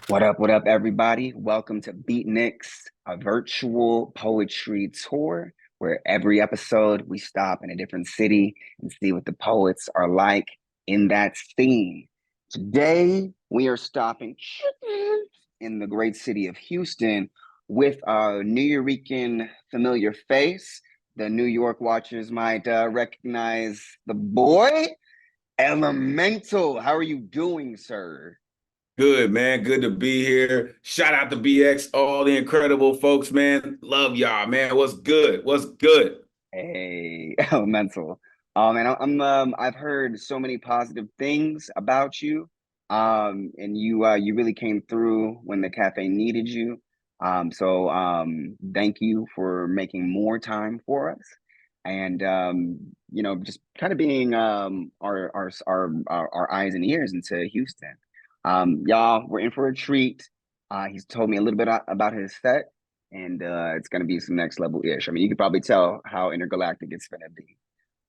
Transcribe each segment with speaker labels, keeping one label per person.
Speaker 1: What up, everybody? Welcome to Beatnix, a virtual poetry tour where every episode we stop in a different city and see what the poets are like in that scene. Today, we are stopping in the great city of Houston with a Nuyorican familiar face. The New York watchers might recognize the boy, Elemental. How are you doing, sir?
Speaker 2: Good, man. Good to be here. Shout out to BX, all the incredible folks, man. Love y'all, man. What's good? What's good?
Speaker 1: Hey, Elemental. And I've heard so many positive things about you. And you really came through when the cafe needed you. Thank you for making more time for us. And just kind of being our eyes and ears into Houston. Y'all, we're in for a treat. He's told me a little bit about his set and it's going to be some next level ish. I mean, you can probably tell how intergalactic it's going to be.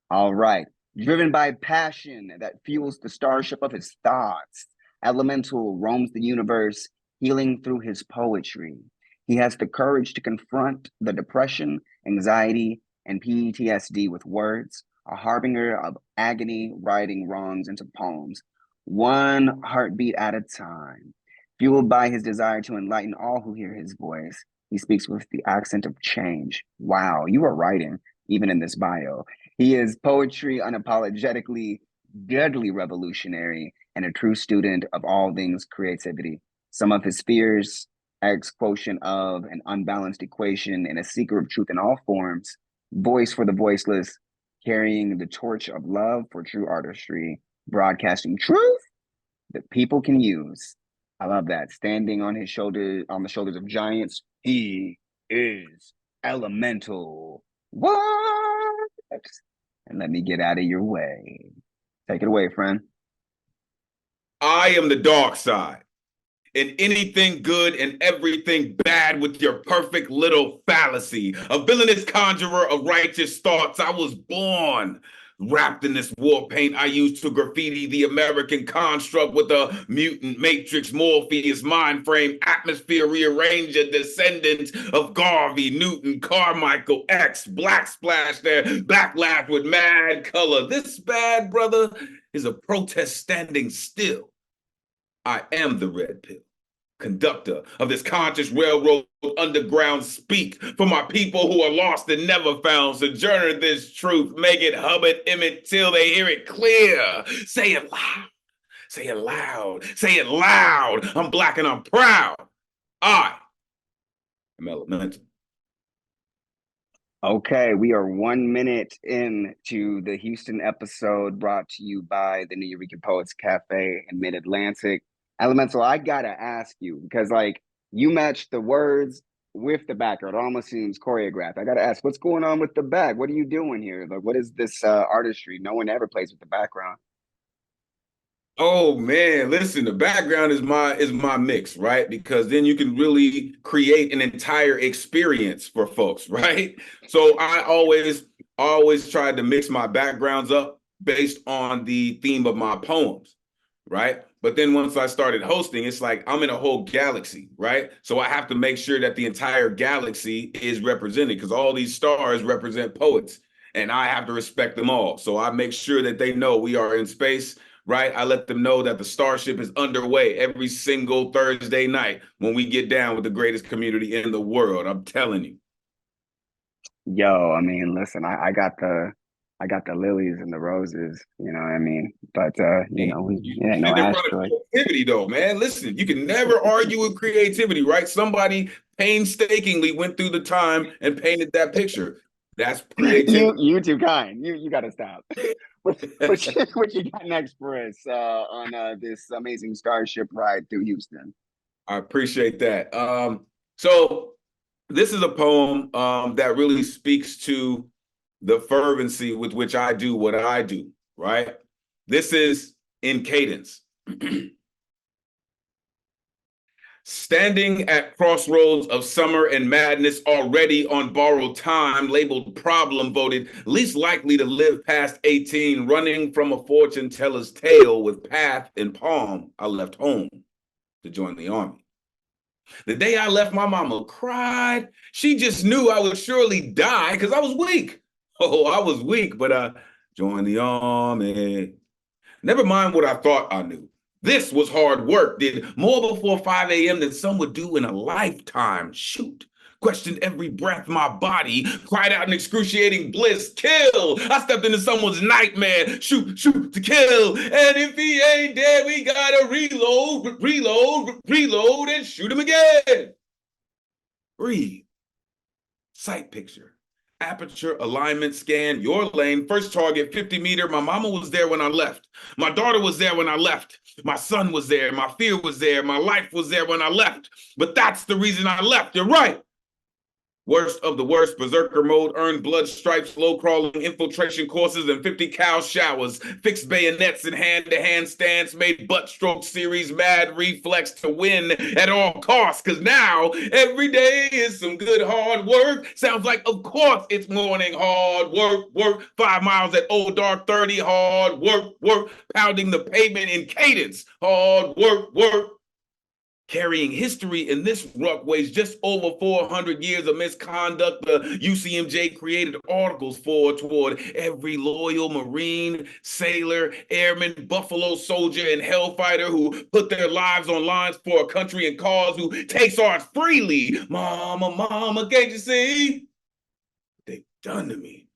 Speaker 1: All right. Driven by passion that fuels the starship of his thoughts, Elemental roams the universe, healing through his poetry. He has the courage to confront the depression, anxiety, and PTSD with words, a harbinger of agony, writing wrongs into poems, one heartbeat at a time. Fueled by his desire to enlighten all who hear his voice, he speaks with the accent of change. Wow, you are writing, even in this bio. He is poetry unapologetically, deadly revolutionary, and a true student of all things creativity. Some of his fears, X quotient of an unbalanced equation, and a seeker of truth in all forms, voice for the voiceless, carrying the torch of love for true artistry, broadcasting truth that people can use. I love that. Standing on his shoulder, on the shoulders of giants, he is elemental. What? And let me get out of your way. Take it away, friend.
Speaker 2: I am the dark side. In anything good and everything bad with your perfect little fallacy. A villainous conjurer of righteous thoughts. I was born wrapped in this war paint I used to graffiti the American construct with a mutant matrix Morpheus mind frame atmosphere rearranger descendant of Garvey, Newton, Carmichael, X, Black Splash there, backlash with mad color. This bad brother is a protest standing still. I am the red pill conductor of this conscious railroad underground speak for my people who are lost and never found. Sojourner this truth, make it hub it, emit till they hear it clear. Say it loud, say it loud, say it loud. I'm black and I'm proud. I am elemental.
Speaker 1: Okay, we are 1 minute into the Houston episode brought to you by the Nuyorican Poets Cafe in Mid Atlantic. Elemental, I gotta ask you because, like, you matched the words with the background. It almost seems choreographed. I gotta ask, what's going on with the back? What are you doing here? Like, what is this artistry? No one ever plays with the background.
Speaker 2: Oh man, listen, the background is my mix, right? Because then you can really create an entire experience for folks, right? So I always tried to mix my backgrounds up based on the theme of my poems, right? But then once I started hosting, it's like I'm in a whole galaxy, right? So I have to make sure that the entire galaxy is represented because all these stars represent poets and I have to respect them all. So I make sure that they know we are in space, right? I let them know that the starship is underway every single Thursday night when we get down with the greatest community in the world. I'm telling you.
Speaker 1: Yo, I mean, listen, I got the lilies and the roses, you know what I mean? But
Speaker 2: Man,
Speaker 1: it ain't
Speaker 2: and
Speaker 1: no
Speaker 2: they're part of
Speaker 1: asteroid.
Speaker 2: creativity, though, man. Listen, you can never argue with creativity, right? Somebody painstakingly went through the time and painted that picture. That's
Speaker 1: You
Speaker 2: creativity.
Speaker 1: you too kind. You gotta stop. What you got next for us on this amazing starship ride through Houston?
Speaker 2: I appreciate that. So this is a poem that really speaks to the fervency with which I do what I do, right? This is in cadence. Standing at crossroads of summer and madness, already on borrowed time, labeled problem, voted least likely to live past 18, running from a fortune teller's tale with path in palm, I left home to join the army. The day I left, my mama cried. She just knew I would surely die because I was weak. Oh, I was weak, but I joined the army. Never mind what I thought I knew. This was hard work. Did more before 5 a.m. than some would do in a lifetime. Shoot. Questioned every breath my body, cried out in excruciating bliss, kill. I stepped into someone's nightmare, shoot, shoot to kill. And if he ain't dead, we gotta reload, and shoot him again. Breathe. Sight picture. Aperture, alignment, scan, your lane, first target, 50 meter. My mama was there when I left. My daughter was there when I left. My son was there. My fear was there. My life was there when I left. But that's the reason I left. You're right. Worst of the worst, berserker mode, earned blood stripes, low crawling infiltration courses, and 50 cal showers, fixed bayonets and hand-to-hand stance, made butt stroke series, mad reflex to win at all costs. Cause now every day is some good hard work. Sounds like, of course, it's morning hard work, 5 miles at old dark 30, hard work, pounding the pavement in cadence, hard work. Carrying history in this ruck weighs just over 400 years of misconduct. The UCMJ created articles for toward every loyal Marine, sailor, airman, Buffalo soldier, and hellfighter who put their lives on lines for a country and cause, who takes ours freely. Mama, can't you see what they've done to me?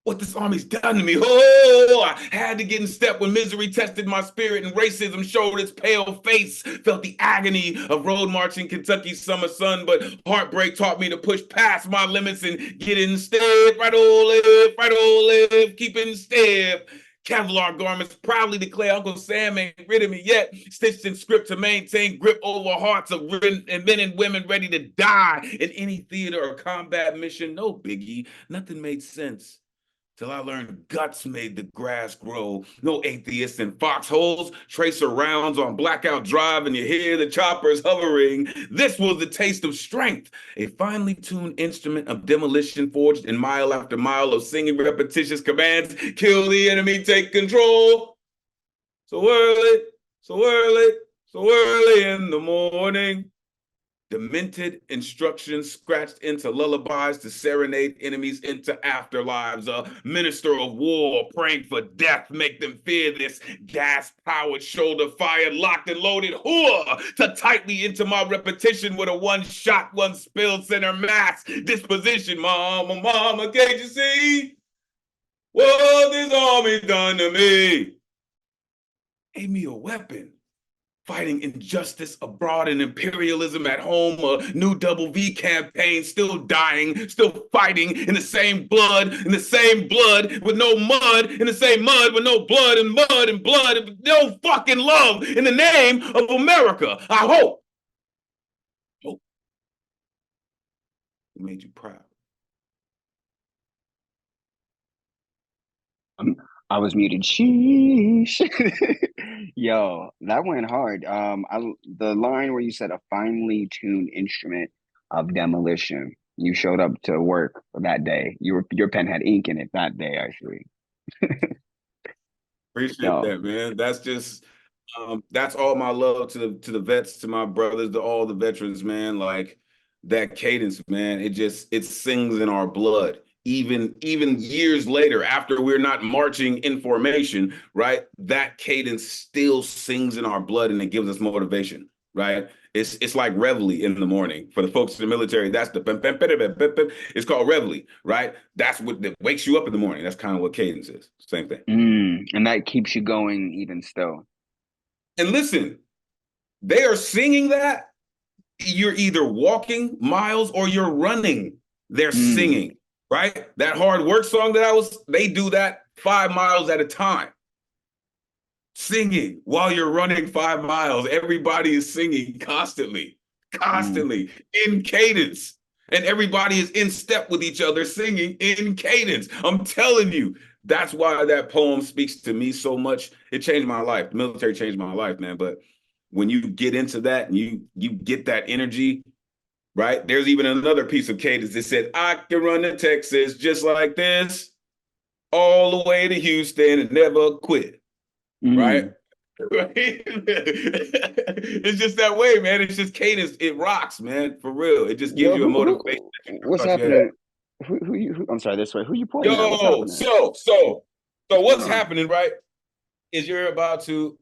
Speaker 2: What this army's done to me. Oh, I had to get in step when misery tested my spirit and racism showed its pale face. Felt the agony of road marching Kentucky's summer sun, but heartbreak taught me to push past my limits and get in step. Right on live, keep in step. Kevlar garments proudly declare Uncle Sam ain't rid of me yet. Stitched in script to maintain grip over hearts of men and women ready to die in any theater or combat mission. No biggie. Nothing made sense till I learned guts made the grass grow. No atheists in foxholes, tracer rounds on Blackout Drive, and you hear the choppers hovering. This was the taste of strength, a finely tuned instrument of demolition forged in mile after mile of singing repetitious commands. Kill the enemy, take control. So early in the morning. Demented instructions scratched into lullabies to serenade enemies into afterlives. A minister of war praying for death, make them fear this. Gas-powered, shoulder-fired, locked and loaded whore to tightly into my repetition with a one-shot, one-spilled center mass disposition. Mama, can't you see what this army done to me? Gave me a weapon. Fighting injustice abroad and imperialism at home, a new double V campaign, still dying, still fighting in the same blood, with no mud, in the same mud with no blood and mud and blood, and no fucking love in the name of America. I hope it made you proud.
Speaker 1: I was muted. Sheesh. Yo, that went hard. The line where you said a finely tuned instrument of demolition. You showed up to work that day. Your pen had ink in it that day, actually.
Speaker 2: Appreciate
Speaker 1: Yo,
Speaker 2: that, man. That's just that's all my love to the vets, to my brothers, to all the veterans, man. Like that cadence, man, it sings in our blood. Even years later, after we're not marching in formation, right? That cadence still sings in our blood and it gives us motivation, right? It's like reveille in the morning. For the folks in the military, that's the it's called reveille, right? That's what that wakes you up in the morning. That's kind of what cadence is. Same thing.
Speaker 1: and that keeps you going even still.
Speaker 2: And listen, they are singing that. You're either walking miles or you're running. They're singing, right? That hard work song they do that 5 miles at a time. Singing while you're running 5 miles. Everybody is singing constantly in cadence. And everybody is in step with each other, singing in cadence. I'm telling you, that's why that poem speaks to me so much. It changed my life. The military changed my life, man. But when you get into that and you get that energy, right? There's even another piece of cadence that said, I can run to Texas just like this, all the way to Houston and never quit, right? Right? It's just that way, man. It's just cadence. It rocks, man. For real. It just gives
Speaker 1: Yo,
Speaker 2: you a motivation that you never
Speaker 1: what's
Speaker 2: thought you had.
Speaker 1: happening? I'm sorry, this way. Who you pointing at? What's
Speaker 2: Yo,
Speaker 1: happening?
Speaker 2: so
Speaker 1: What's going
Speaker 2: what's
Speaker 1: on?
Speaker 2: happening, right? Is you're about to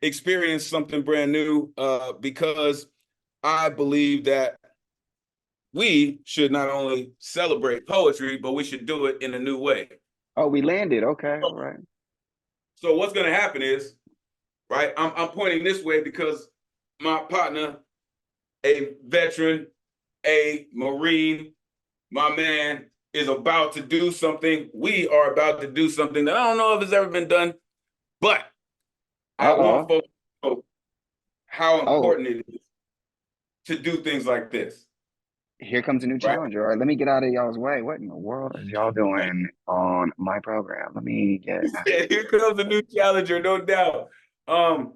Speaker 2: experience something brand new because I believe that we should not only celebrate poetry, but we should do it in a new way.
Speaker 1: Oh, we landed. Okay, all right.
Speaker 2: So what's going to happen is, right? I'm pointing this way because my partner, a veteran, a Marine, my man, is about to do something. We are about to do something that I don't know if it's ever been done, but I want
Speaker 1: Uh-oh.
Speaker 2: folks to know how
Speaker 1: Oh,
Speaker 2: important it is to do things like this,
Speaker 1: here comes a new
Speaker 2: right?
Speaker 1: challenger. All right, let me get out of y'all's way. What in the world is y'all doing on my program? Let me get out of
Speaker 2: Yeah, here comes a new challenger, no doubt. Um,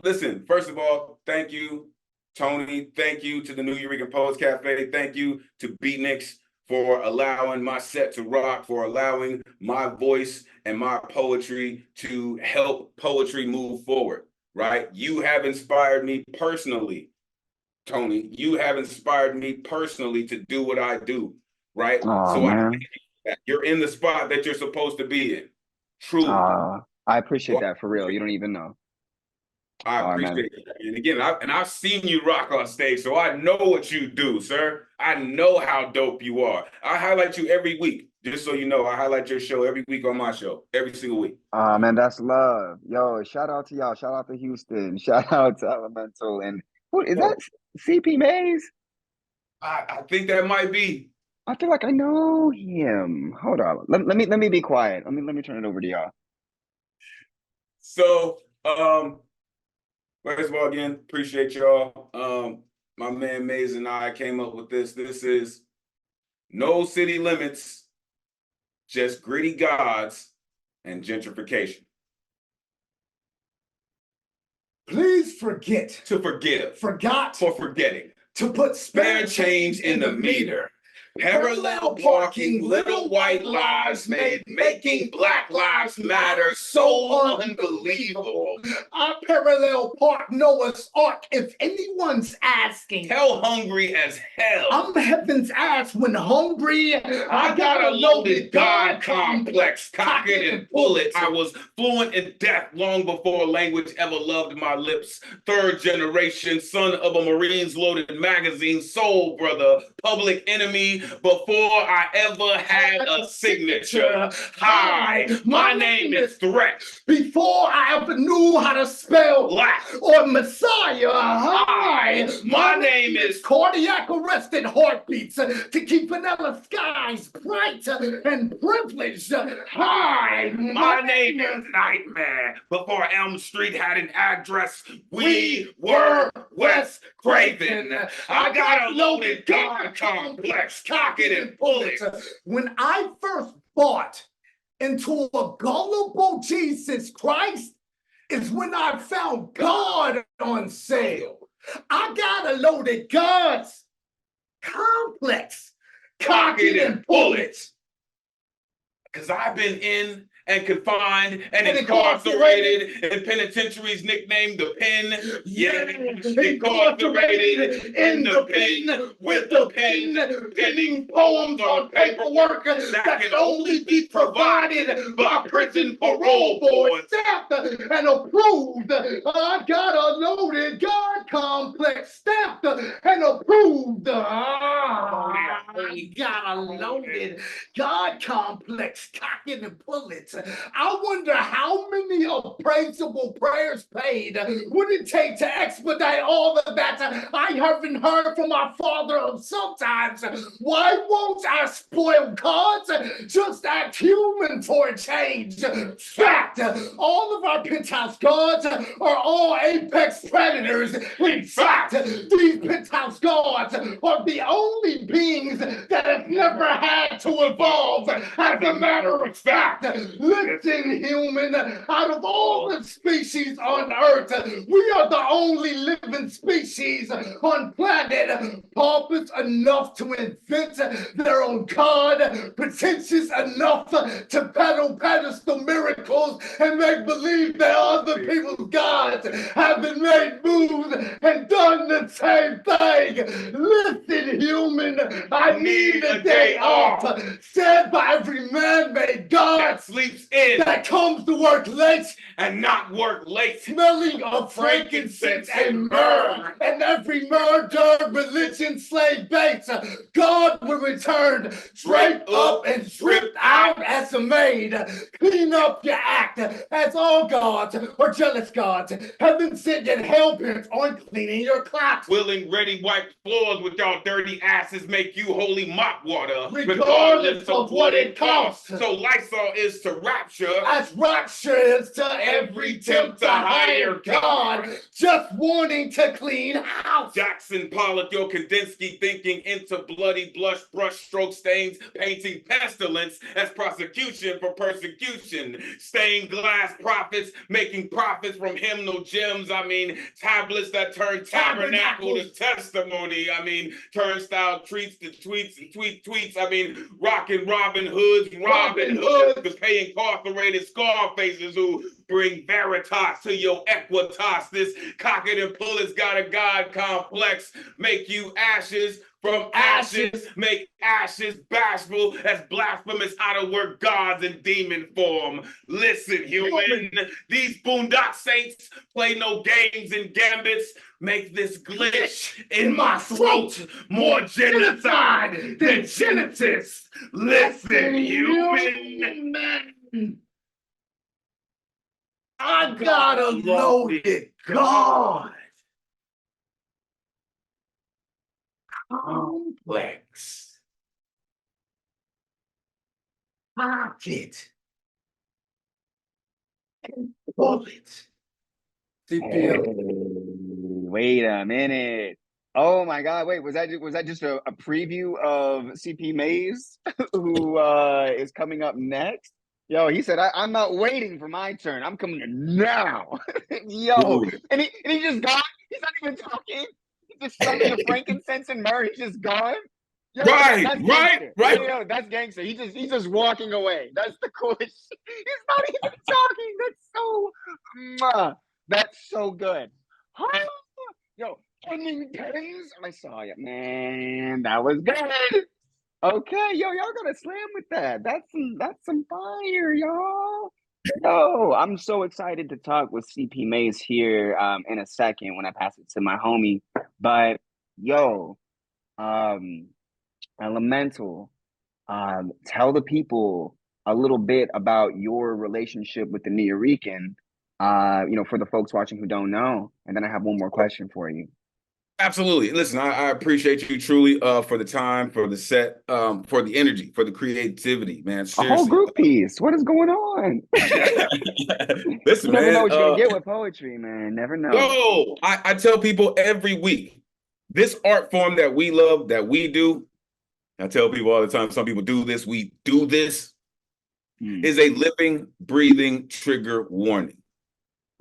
Speaker 2: Listen, first of all, thank you, Tony. Thank you to the Nuyorican Poets Cafe. Thank you to Beatnix for allowing my set to rock, for allowing my voice and my poetry to help poetry move forward, right? You have inspired me personally, Tony. You have inspired me personally to do what I do, right?
Speaker 1: Oh
Speaker 2: So I
Speaker 1: man.
Speaker 2: you're in the spot that you're supposed to be in, truly.
Speaker 1: I appreciate
Speaker 2: So
Speaker 1: that for real. You don't even know.
Speaker 2: I
Speaker 1: All right, man.
Speaker 2: appreciate it. And again, I've seen you rock on stage, so I know what you do, sir. I know how dope you are. I highlight you every week, just so you know. I highlight your show every week on my show, every single week.
Speaker 1: Man, that's love. Yo, shout out to y'all. Shout out to Houston. Shout out to Elemental. And who is that?
Speaker 2: So
Speaker 1: CP Mays?
Speaker 2: I think that might be.
Speaker 1: I feel like I know him. Hold on. Let me be quiet. Let me turn it over to y'all.
Speaker 2: So first of all, again, appreciate y'all. My man Mays and I came up with this. This is no city limits, just gritty gods and gentrification.
Speaker 3: Please forget
Speaker 2: To forgive,
Speaker 3: forgot
Speaker 2: for forgetting.
Speaker 3: to put
Speaker 2: Spare change in the meter. Parallel parking, little white lives made making Black Lives Matter so unbelievable.
Speaker 3: I parallel park Noah's Ark if anyone's asking.
Speaker 2: Hell hungry as hell.
Speaker 3: I'm heaven's ass when hungry.
Speaker 2: I got a loaded God complex, cock it and pull it. I was fluent in death long before language ever loved my lips. Third generation, son of a Marines loaded magazine, soul brother, public enemy, before I ever had a signature. Hi, my name is Threat.
Speaker 3: Before I ever knew how to spell
Speaker 2: Black
Speaker 3: or Messiah, hi,
Speaker 2: my name is
Speaker 3: cardiac arrested heartbeats to keep vanilla skies bright and privileged. Hi,
Speaker 2: My name is Nightmare. Before Elm Street had an address, we were West Craven. I got a loaded God complex, cock it and pull it.
Speaker 3: When I first bought into a gullible Jesus Christ is when I found God on sale. I got a loaded God's complex,
Speaker 2: Cock it and pull it. Because I've been in and confined and incarcerated in penitentiaries nicknamed the pen. Yeah, incarcerated in the pen with the pen, penning poems on paperwork that can only be provided by prison parole boards.
Speaker 3: Stamped and approved. I got a loaded God complex stamped and approved. I got a loaded God complex, cocking and pullets. I wonder how many appraisable prayers paid would it take to expedite all of that I haven't heard from my father of sometimes. Why won't our spoiled gods just act human for a change? Fact, all of our penthouse gods are all apex predators. In fact, these penthouse gods are the only beings that have never had to evolve. As a matter of fact, listen, human, out of all the species on Earth, we are the only living species on planet pompous enough to invent their own god, pretentious enough to pedestal miracles and make believe that other people's gods have been made moves and done the same thing. Listen, human, I need a day off, said by every man-made god
Speaker 2: that sleeps in,
Speaker 3: that comes to work late
Speaker 2: and not work late,
Speaker 3: smelling of frankincense and myrrh, and every murder religion slave baits. God will return draped up and stripped out as a maid. Clean up your act as all gods or jealous gods have been sent and hell-bent on cleaning your clocks.
Speaker 2: willing, ready, wipe floors with y'all dirty asses, make you holy mop water,
Speaker 3: Regardless of what it costs.
Speaker 2: So Lysol is to rapture,
Speaker 3: as rapture is to every attempt to hire God, just wanting to clean house.
Speaker 2: Jackson Pollock, your Kandinsky thinking into bloody blush brush stroke stains, painting pestilence as prosecution for persecution. Stained glass prophets, making profits from hymnal gems. I mean, tablets that turn tabernacle to testimony. I mean, turnstile treats to tweets and tweets. I mean, rocking Robin Hood's Robin Hood, because paying incarcerated Scarfaces who bring veritas to your equitas. This cocked and pullet's got a God complex, make you ashes from ashes, make ashes bashful as blasphemous out of work gods in demon form. Listen, human, these boondock saints play no games and gambits, make this glitch in my throat more genocide than Genesis. Listen, human.
Speaker 3: I got a loaded God. Complex. Pocket. And bullet.
Speaker 1: Hey, wait a minute. Oh my God! Wait, was that just a preview of CP Mays, who is coming up next? Yo, he said, I'm not waiting for my turn. I'm coming now. Yo,
Speaker 2: Dude.
Speaker 1: and he just gone. He's not even talking. He's just smelling of frankincense and myrrh. He's just gone. Yo,
Speaker 2: Right.
Speaker 1: You know, that's gangster. He's just walking away. That's the coolest. He's not even talking. That's so good. Huh? Yo, ending pens. I saw it, man. That was good. Okay, y'all gotta slam with that. That's some fire, y'all. Yo, I'm so excited to talk with CP Mays here in a second when I pass it to my homie. But yo, Elemental, tell the people a little bit about your relationship with the Nuyorican, for the folks watching who don't know. And then I have one more question for you.
Speaker 2: Absolutely. Listen, I appreciate you truly for the time, for the set, for the energy, for the creativity, man. Seriously.
Speaker 1: A whole group piece. What is going on?
Speaker 2: Listen,
Speaker 1: you never
Speaker 2: man,
Speaker 1: know what you're gonna get with poetry, man. Never know.
Speaker 2: Yo, I tell people every week, this art form that we love, that we do, I tell people all the time, some people do this, we do this, is a living, breathing trigger warning,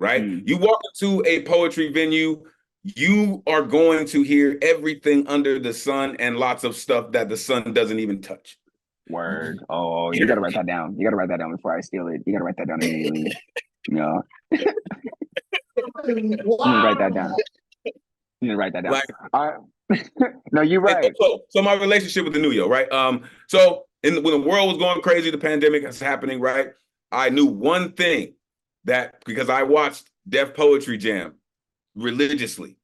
Speaker 2: right? You walk into a poetry venue, you are going to hear everything under the sun and lots of stuff that the sun doesn't even touch.
Speaker 1: Word. Oh, you gotta write that down. You gotta write that down before I steal it. You gotta write that down immediately. No. You need to write that down. You need to write that down. No, you're right.
Speaker 2: So my relationship with the Nuyo, right? So when the world was going crazy, the pandemic is happening, right? I knew one thing, that because I watched Def Poetry Jam religiously.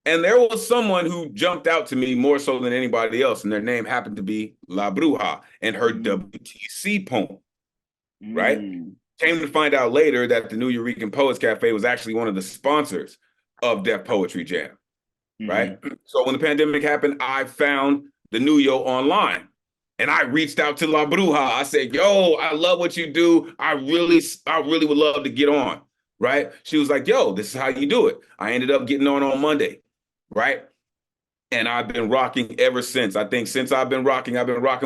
Speaker 2: And there was someone who jumped out to me more so than anybody else, and their name happened to be La Bruja and her WTC poem, right? Came to find out later that the Nuyorican Poets Cafe was actually one of the sponsors of Def Poetry Jam, right? So when the pandemic happened, I found the Nuyo online, and I reached out to La Bruja. I said, yo, I love what you do. I really would love to get on. Right? She was like, yo, this is how you do it. I ended up getting on Monday, right? And I've been rocking ever since. I think since I've been rocking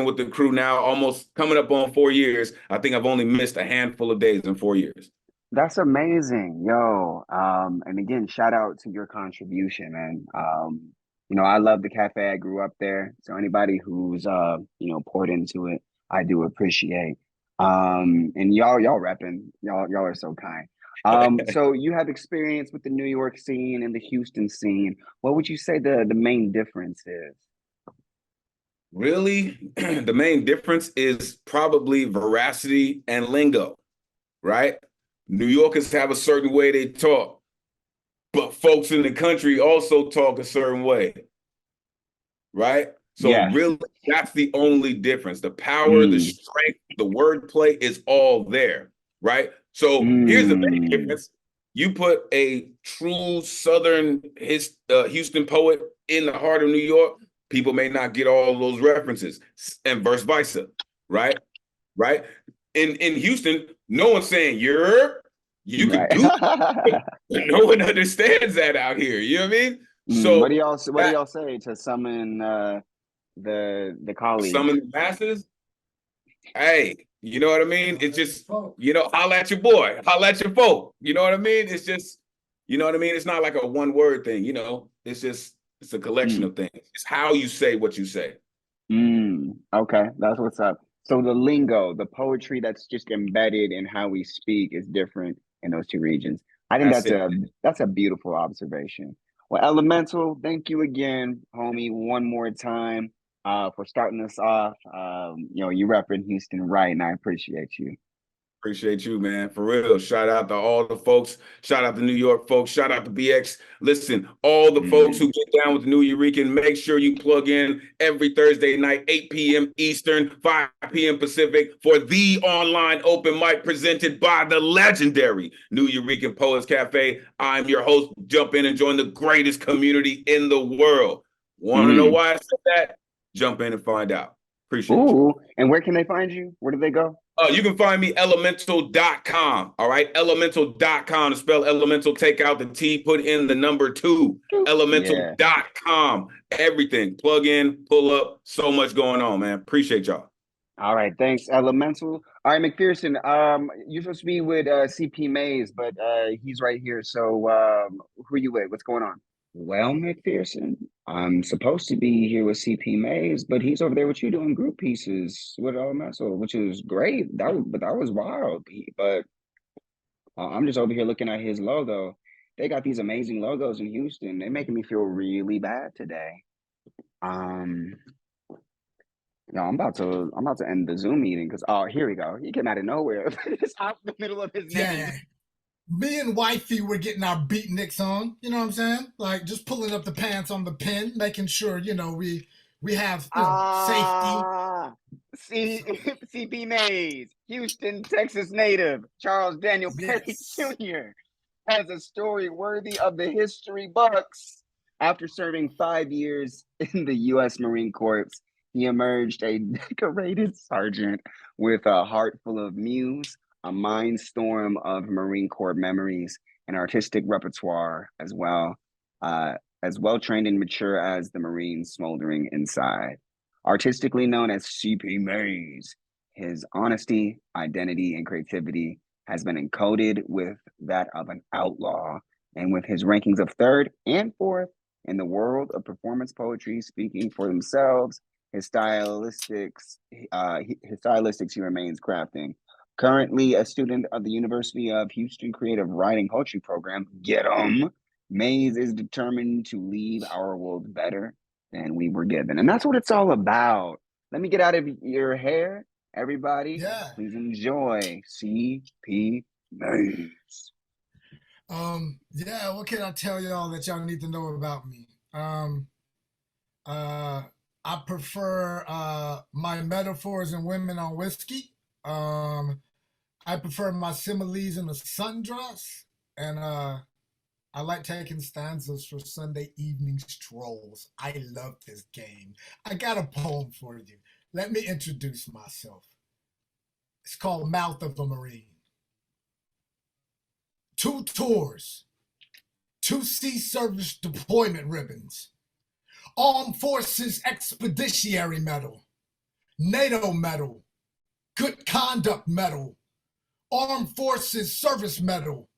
Speaker 2: with the crew now, almost coming up on 4 years. I think I've only missed a handful of days in 4 years.
Speaker 1: That's amazing, yo. And again, shout out to your contribution, man. I love the cafe. I grew up there, so anybody who's poured into it, I do appreciate. And y'all repping, y'all are so kind. So you have experience with the New York scene and the Houston scene. What would you say the main difference is?
Speaker 2: Really, the main difference is probably veracity and lingo, right? New Yorkers have a certain way they talk, but folks in the country also talk a certain way, right? So
Speaker 1: Yes.
Speaker 2: really, that's the only difference. The power, the
Speaker 1: Mm,
Speaker 2: strength, the wordplay is all there, right? So here's the big
Speaker 1: mm,
Speaker 2: difference. You put a true Southern Houston poet in the heart of New York, people may not get all those references, and vice versa, right? Right? In Houston, no one's saying you could
Speaker 1: right.
Speaker 2: do it, but no one understands that out here. You know what I mean?
Speaker 1: What do
Speaker 2: So
Speaker 1: y'all
Speaker 2: that
Speaker 1: say to summon the colleagues?
Speaker 2: some of the masses, hey, you know what I mean? It's just, holla at your boy, holla at your folk. You know what I mean? It's just, you know what I mean? It's not like a one word thing, it's a collection
Speaker 1: Mm,
Speaker 2: of things. It's how you say what you say.
Speaker 1: okay, that's what's up. So the lingo, the poetry that's just embedded in how we speak is different in those two regions. I think
Speaker 2: That's it.
Speaker 1: that's a beautiful observation. Well, Elemental, thank you again, homie, one more time for starting us off. You repping Houston right, and I appreciate you.
Speaker 2: Appreciate you, man. For real. Shout out to all the folks. Shout out to New York folks. Shout out to BX. Listen, all the folks
Speaker 1: Mm,
Speaker 2: who get down with the Nuyorican, make sure you plug in every Thursday night, 8 p.m. Eastern, 5 p.m. Pacific, for the online open mic presented by the legendary Nuyorican Poets Cafe. I'm your host. Jump in and join the greatest community in the world. Want to know
Speaker 1: mm.
Speaker 2: why I said that? Jump in and find out. Appreciate you.
Speaker 1: Ooh, and where can they find you? Where do they go?
Speaker 2: You can find me elemental.com. All right. Elemental.com to spell elemental, take out the T, put in the number 2.
Speaker 1: Yeah.
Speaker 2: Elemental.com. Everything. Plug in, pull up. So much going on, man. Appreciate y'all.
Speaker 1: All right, thanks, Elemental. All right, McPherson, you're supposed to be with CP Mays, but he's right here. So who are you with? What's going on? Well, McPherson, I'm supposed to be here with CP Mays, but he's over there with you doing group pieces with Elemental, which is great. But that was wild. But I'm just over here looking at his logo. They got these amazing logos in Houston. They're making me feel really bad today. Um, No, I'm about to end the Zoom meeting because here we go. He came out of nowhere. It's out the middle of his name.
Speaker 3: Yeah. Me and wifey were getting our beatniks on, you know what I'm saying? Like just pulling up the pants on the pin, making sure, we have, safety.
Speaker 1: See, CP Mays, Houston, Texas native, Charles Daniel Perry
Speaker 3: Yes.
Speaker 1: Jr. has a story worthy of the history books. After serving 5 years in the U.S. Marine Corps, he emerged a decorated sergeant with a heart full of muse, a mind storm of Marine Corps memories, and artistic repertoire uh, as well trained and mature as the Marines smoldering inside. Artistically known as CP Mays, his honesty, identity, and creativity has been encoded with that of an outlaw, and with his rankings of third and fourth in the world of performance poetry speaking for themselves, his stylistics he remains crafting. Currently a student of the University of Houston Creative Writing Poetry Program, get 'em. Mays is determined to leave our world better than we were given. And that's what it's all about. Let me get out of your hair. Everybody,
Speaker 3: Yeah.
Speaker 1: please enjoy CP Mays.
Speaker 3: Yeah, what can I tell y'all that y'all need to know about me? Uh, I prefer my metaphors and women on whiskey. I prefer my similes in a sundress, and I like taking stanzas for Sunday evening strolls. I love this game. I got a poem for you. Let me introduce myself. It's called Mouth of a Marine. 2 tours, 2 sea service deployment ribbons, Armed Forces Expeditionary Medal, NATO Medal, Good Conduct Medal, Armed Forces Service Medal,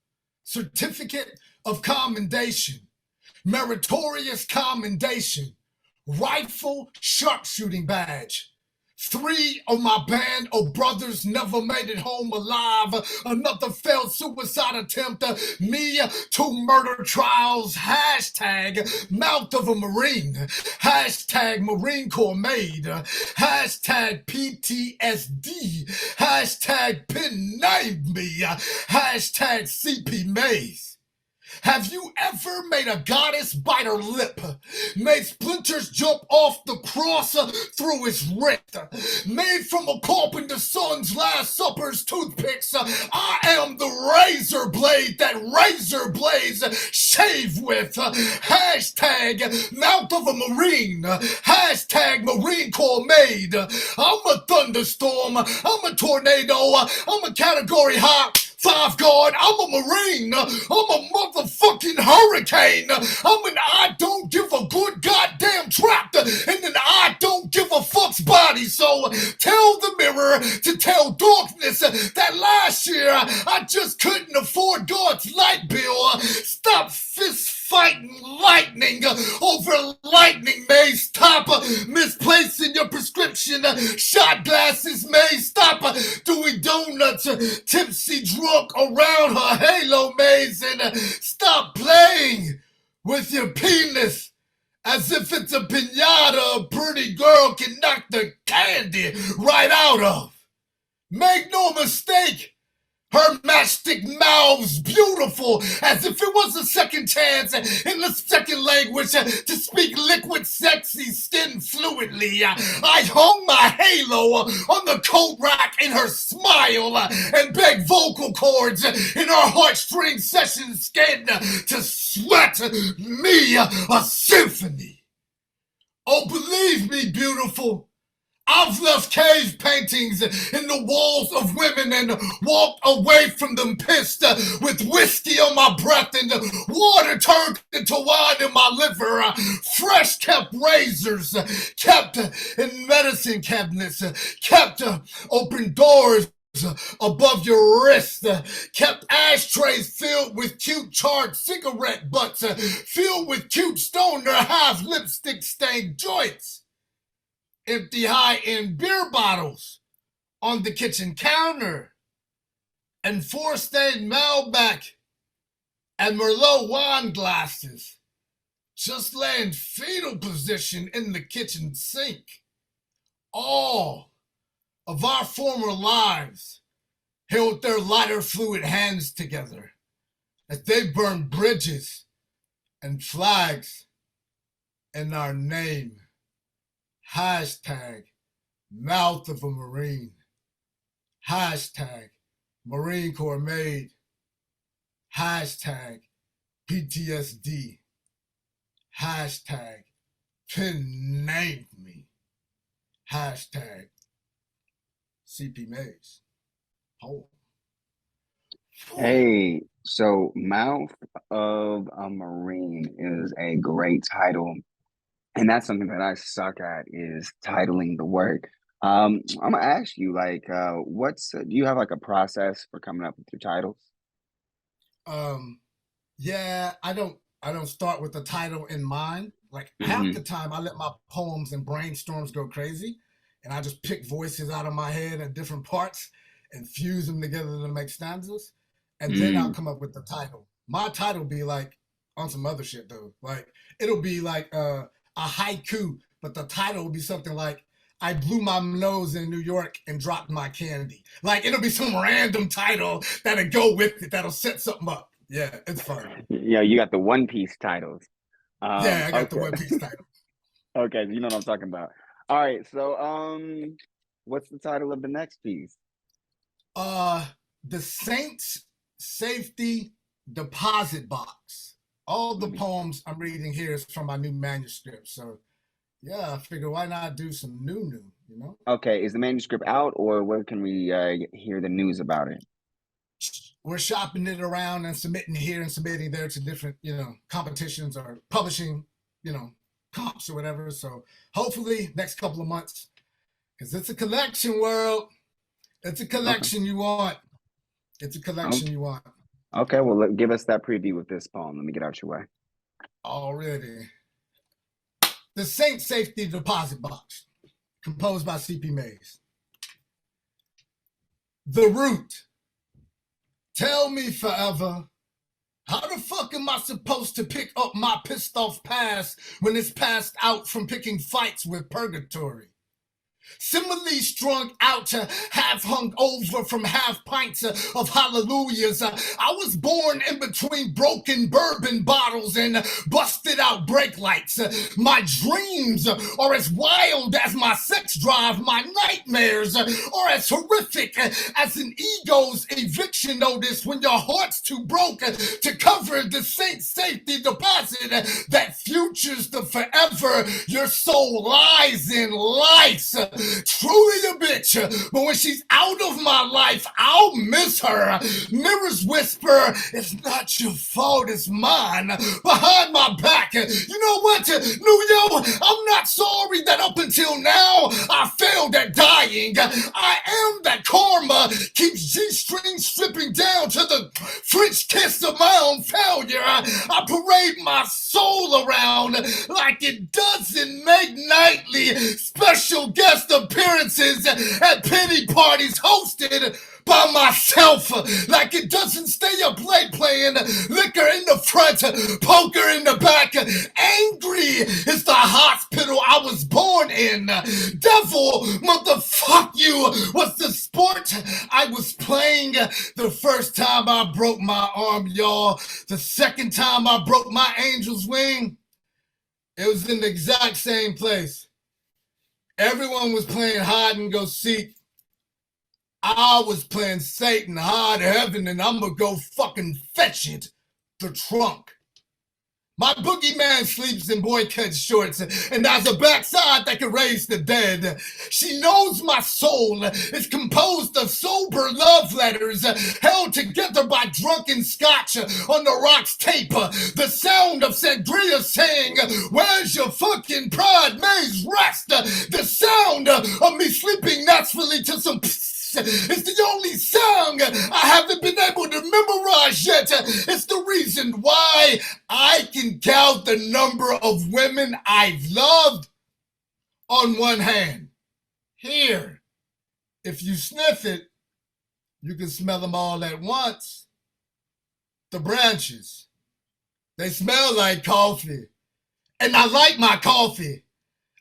Speaker 3: Certificate of Commendation, Meritorious Commendation, Rifle Sharpshooting Badge. 3 of my band of brothers never made it home alive. Another failed suicide attempt. Me, 2 murder trials. Hashtag mouth of a Marine. Hashtag Marine Corps made. Hashtag PTSD. Hashtag pin named me. Hashtag CP Maze. Have you ever made a goddess bite her lip? Made splinters jump off the cross through his wrist? Made from a carpenter's son's last supper's toothpicks? I am the razor blade that razor blades shave with. Hashtag mouth of a Marine. Hashtag Marine Corps made. I'm a thunderstorm. I'm a tornado. I'm a category high 5 guard. I'm a Marine. I'm a motherfucking hurricane. I'm an I don't give a good goddamn trapped and an I don't give a fuck's body. So tell the mirror to tell darkness that last year I just couldn't afford God's light bill. Stop fist fighting lightning over lightning, May. Stop misplacing your prescription shot glasses, May. Stop doing donuts tipsy drunk around her halo maze, and stop playing with your penis as if it's a piñata a pretty girl can knock the candy right out of. Make no mistake, her matchstick mouth's beautiful, as if it was a second chance in the second language to speak liquid, sexy skin fluidly. I hung my halo on the coat rack in her smile and begged vocal cords in her heartstring session skin to sweat me a symphony. Oh, believe me, beautiful, I've left cave paintings in the walls of women and walked away from them pissed with whiskey on my breath and water turned into wine in my liver. Fresh kept razors, kept in medicine cabinets, kept open doors above your wrist, kept ashtrays filled with cute charred cigarette butts, filled with cute stoner half lipstick stained joints. Empty high-end beer bottles on the kitchen counter, and 4-stained Malbec and Merlot wine glasses just lay in fetal position in the kitchen sink. All of our former lives held their lighter fluid hands together as they burned bridges and flags in our name. Hashtag mouth of a Marine. Hashtag Marine Corps made. Hashtag PTSD. Hashtag pin named me. Hashtag CP Maze. Oh.
Speaker 1: Hey, so Mouth of a Marine is a great title. And that's something that I suck at, is titling the work. I'm gonna ask you, like, do you have like a process for coming up with your titles?
Speaker 3: Yeah, I don't start with the title in mind. Like half the time I let my poems and brainstorms go crazy, and I just pick voices out of my head at different parts and fuse them together to make stanzas, and then I'll come up with the title. My title be like on some other shit though. Like it'll be like a haiku, but the title will be something like, I blew my nose in New York and dropped my candy. Like it'll be some random title that'll go with it, that'll set something up. Yeah, it's fun.
Speaker 1: Yeah, you got the One Piece titles.
Speaker 3: Yeah, I got the One Piece title.
Speaker 1: Okay, you know what I'm talking about. All right, so what's the title of the next piece?
Speaker 3: The Saints Safety Deposit Box. All the poems I'm reading here is from my new manuscript. So yeah, I figure why not do some new, you know?
Speaker 1: Okay, is the manuscript out, or where can we hear the news about it?
Speaker 3: We're shopping it around and submitting here and submitting there to different, competitions or publishing, comps or whatever. So hopefully next couple of months, because it's a collection, world. It's a collection you want. It's a collection you want.
Speaker 1: Okay, well, give us that preview with this poem. Let me get out your way.
Speaker 3: Already. The Saint Safety Deposit Box, composed by C.P. Mays. The Root. Tell me forever, how the fuck am I supposed to pick up my pissed off past when it's passed out from picking fights with purgatory? Similarly strung out, half hung over from half pints of hallelujahs. I was born in between broken bourbon bottles and busted out brake lights. My dreams are as wild as my sex drive. My nightmares are as horrific as an ego's eviction notice when your heart's too broke to cover the saint safety deposit that futures the forever your soul lies in lice. Truly a bitch, but when she's out of my life, I'll miss her. Mirrors whisper, it's not your fault, it's mine. Behind my back, you know what, Nuyo? I'm not sorry that up until now I failed at dying. I am that karma keeps G-strings stripping down to the French kiss of my own failure. I parade my soul around like it doesn't make nightly special guest appearances at pity parties hosted by myself, like it doesn't stay up late playing liquor in the front, poker in the back. Angry is the hospital I was born in. Devil, motherfuck you, was the sport I was playing. The first time I broke my arm, y'all. The second time I broke my angel's wing, it was in the exact same place. Everyone was playing hide and go seek. I was playing Satan, hide heaven, and I'm gonna go fucking fetch it. The trunk. My boogeyman sleeps in boy-cut shorts and has a backside that can raise the dead. She knows my soul is composed of sober love letters held together by drunken scotch on the rocks tape. The sound of sangria saying, where's your fucking pride? May's rest. The sound of me sleeping naturally to some it's the only song I haven't been able to memorize yet. It's the reason why I can count the number of women I've loved on one hand. Here, if you sniff it, you can smell them all at once. The branches, they smell like coffee. And I like my coffee.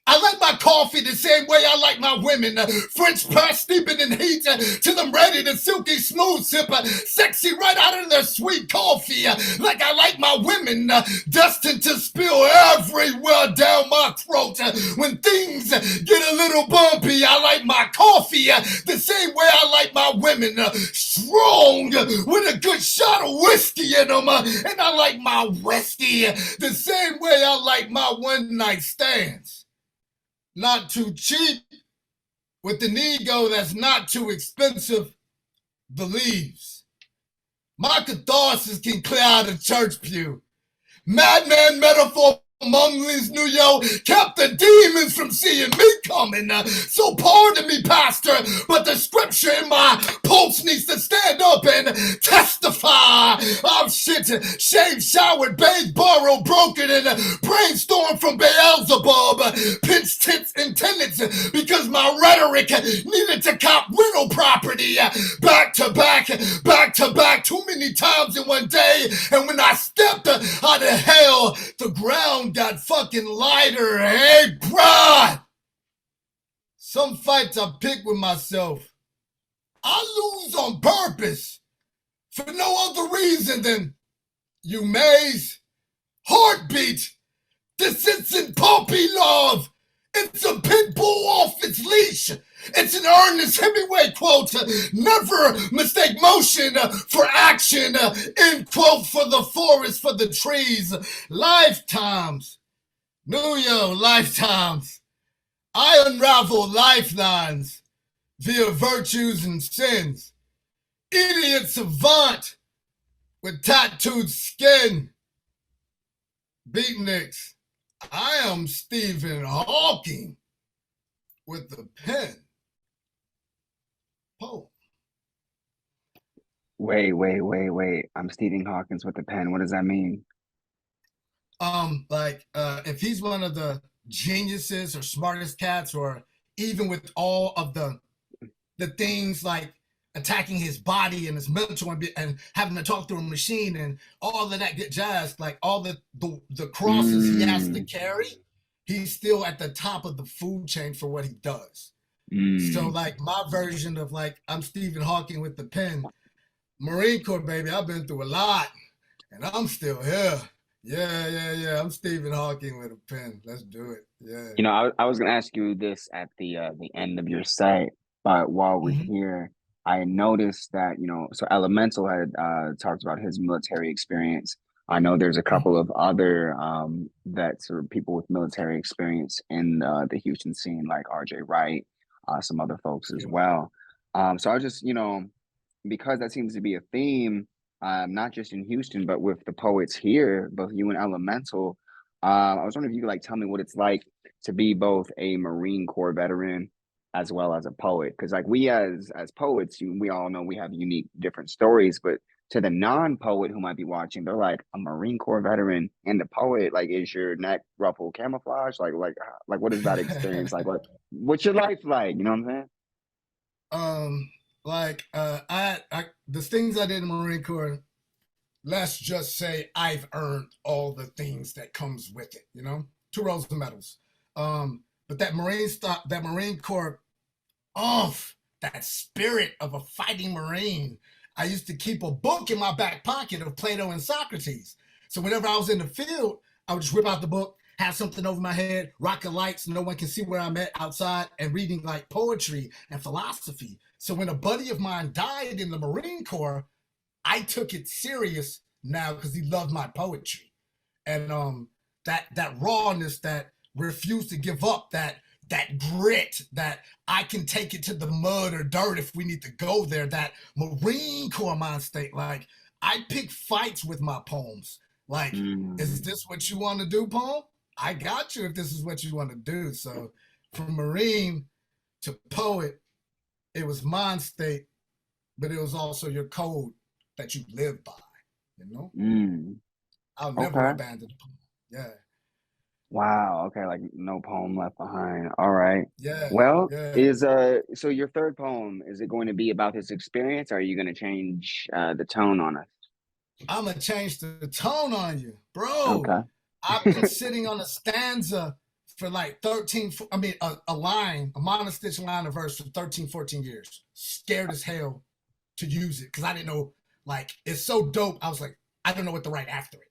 Speaker 3: I like my coffee the same way I like my women. French press steeping in heat till I'm ready to silky smooth sip sexy right out of their sweet coffee. Like I like my women destined to spill everywhere down my throat. When things get a little bumpy, I like my coffee the same way I like my women. Strong with a good shot of whiskey in them. And I like my whiskey the same way I like my one night stands. Not too cheap, with an ego that's not too expensive, believes. My catharsis can clear out a church pew. Madman metaphor mumblings, Nuyo, kept the demons from seeing me coming. So pardon me, pastor, but the scripture in my pulse needs to stand up and testify. I'm shit, shaved, showered, bathed, borrowed, broken, and brainstormed from Beelzebub, pinched tits and tenants, because my rhetoric needed to cop rental property. Back to back, too many times in one day, and when I stepped out of hell, the ground got fucking lighter. Hey, bruh! Some fights I pick with myself, I lose on purpose for no other reason than you Mays. Heartbeat. This isn't puppy love. It's a pit bull off its leash. It's an Ernest Hemingway quote. Never mistake motion for action. End quote for the forest, for the trees. Lifetimes. Nuyo, lifetimes. I unravel lifelines via virtues and sins. Idiot savant with tattooed skin. Beatnix. I am Stephen Hawking with the pen. Poem.
Speaker 1: Wait. I'm Stephen Hawkins with the pen. What does that mean?
Speaker 3: If he's one of the geniuses or smartest cats, or even with all of the things like attacking his body and his mental and having to talk through a machine and all of that good jazz, like all the crosses he has to carry, he's still at the top of the food chain for what he does. So like my version of like I'm Stephen Hawking with the pen, Marine Corps baby, I've been through a lot and I'm still here. Yeah. I'm Stephen Hawking with a pen. Let's do it. Yeah.
Speaker 1: You know, I was gonna ask you this at the end of your set, but while we're here, I noticed that, you know, so Elemental had talked about his military experience. I know there's a couple of other vets or people with military experience in the Houston scene, like RJ Wright, some other folks as well. So I just, you know, because that seems to be a theme, not just in Houston, but with the poets here, both you and Elemental. I was wondering if you could like tell me what it's like to be both a Marine Corps veteran as well as a poet, because like we as poets, we all know we have unique different stories, but to the non-poet who might be watching, they're like a Marine Corps veteran and a poet. Like, is your neck ruffled camouflage? Like what is that experience like? What's your life like? You know what I'm saying?
Speaker 3: I the things I did in the Marine Corps, let's just say I've earned all the things that comes with it, you know, 2 rows of medals. But that Marine Corps, that spirit of a fighting Marine. I used to keep a book in my back pocket of Plato and Socrates. So whenever I was in the field, I would just whip out the book, have something over my head, rocket lights, no one can see where I'm at outside, and reading like poetry and philosophy. So when a buddy of mine died in the Marine Corps, I took it serious now because he loved my poetry. And that rawness, that refuse to give up, that grit, that I can take it to the mud or dirt if we need to go there, that Marine Corps mind state. Like, I pick fights with my poems. Like, is this what you want to do, poem? I got you if this is what you want to do. So from Marine to poet, it was mind state, but it was also your code that you live by, you know? I'll never abandon the poem. Yeah.
Speaker 1: Wow. Okay. Like no poem left behind. All right.
Speaker 3: Yeah.
Speaker 1: Well,
Speaker 3: Yeah.
Speaker 1: is so your third poem, is it going to be about this experience, or are you going to change the tone on us?
Speaker 3: I'm going to change the tone on you, bro.
Speaker 1: Okay.
Speaker 3: I've been sitting on a stanza for like a line, a monostitch line of verse for 13, 14 years. Scared as hell to use it because I didn't know, like, it's so dope. I was like, I don't know what to write after it.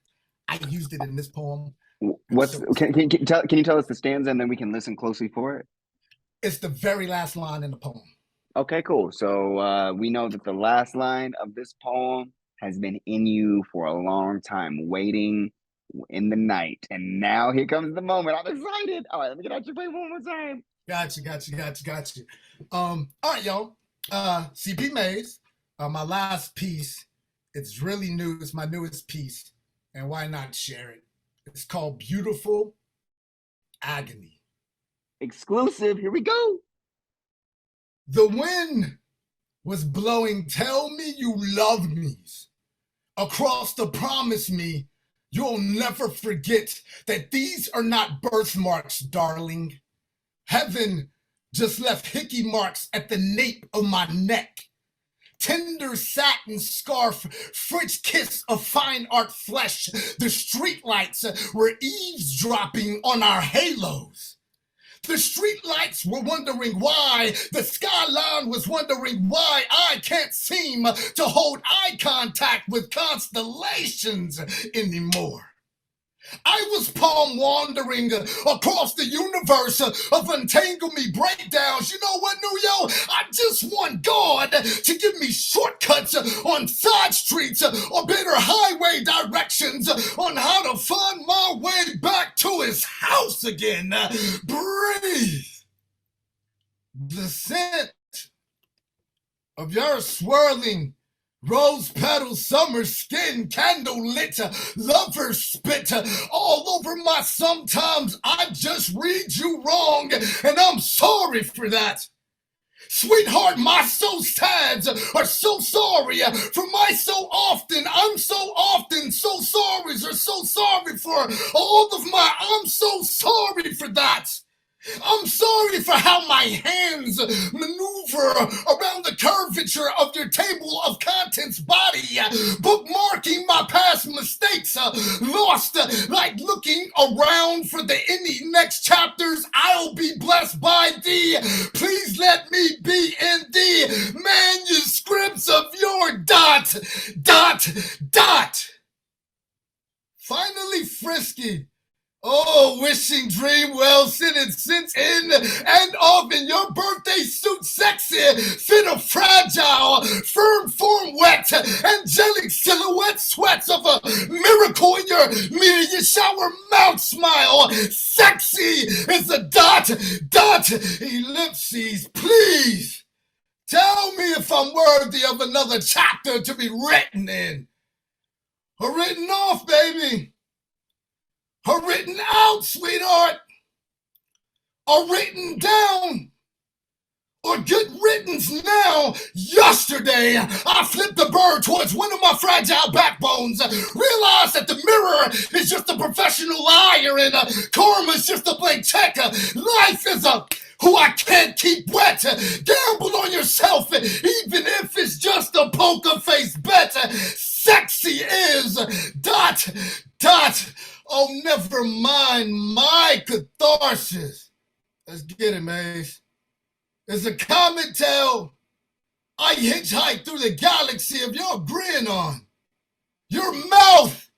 Speaker 3: I used it in this poem.
Speaker 1: Can you tell us the stanza and then we can listen closely for it?
Speaker 3: It's the very last line in the poem.
Speaker 1: Okay, cool. So we know that the last line of this poem has been in you for a long time, waiting in the night. And now here comes the moment. I'm excited. All right, let me get out your paper one more time.
Speaker 3: Got you. All right, y'all. CP Mays, my last piece. It's really new. It's my newest piece. And why not share it? It's called Beautiful Agony.
Speaker 1: Exclusive. Here we go.
Speaker 3: The wind was blowing, tell me you love me. Across the promise me, you'll never forget that these are not birthmarks, darling. Heaven just left hickey marks at the nape of my neck. Tender satin scarf, French kiss of fine art flesh. The streetlights were eavesdropping on our halos. The streetlights were wondering why. The skyline was wondering why I can't seem to hold eye contact with constellations anymore. I was palm wandering across the universe of untangle me breakdowns. You know what, Nuyo? I just want God to give me shortcuts on side streets or better highway directions on how to find my way back to his house again. Breathe. The scent of your swirling Rose petal, summer skin, candle lit, lover spit all over my sometimes I just read you wrong, and I'm sorry for that. Sweetheart, my so sads are so sorry for my so often. I'm so often so sorries are so sorry for all of my. I'm so sorry for that. I'm sorry for how my hands maneuver around the curvature of your table of contents body, bookmarking my past mistakes, lost like looking around for the any next chapters. I'll be blessed by thee. Please let me be in the manuscripts of your dot. Finally frisky. Oh, wishing dream well sitting since in and of in your birthday suit sexy, fit of fragile, firm form wet, angelic silhouette sweats of a miracle in your media shower mouth smile, sexy as a dot ellipses. Please tell me if I'm worthy of another chapter to be written in. Or written off, baby. Or written out, sweetheart. Or written down. Or good riddance now. Yesterday, I flipped the bird towards one of my fragile backbones. Realized that the mirror is just a professional liar and karma's just a blank check. Life is a who I can't keep wet. Gamble on yourself, even if it's just a poker face bet. Sexy is dot. Oh, never mind my catharsis. Let's get it, man. As a comet tale, I hitchhike through the galaxy of your grin on. Your mouth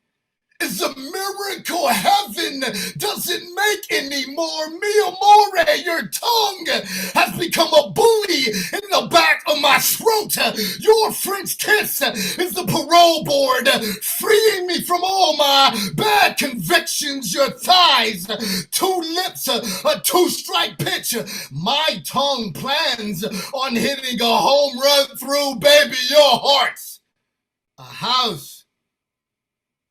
Speaker 3: is a miracle heaven doesn't make anymore. Mio more, your tongue has become a bully in the back of my throat. Your French kiss is the parole board, freeing me from all my bad convictions. Your thighs, two lips, a two-strike pitch. My tongue plans on hitting a home run through, baby, your hearts. A house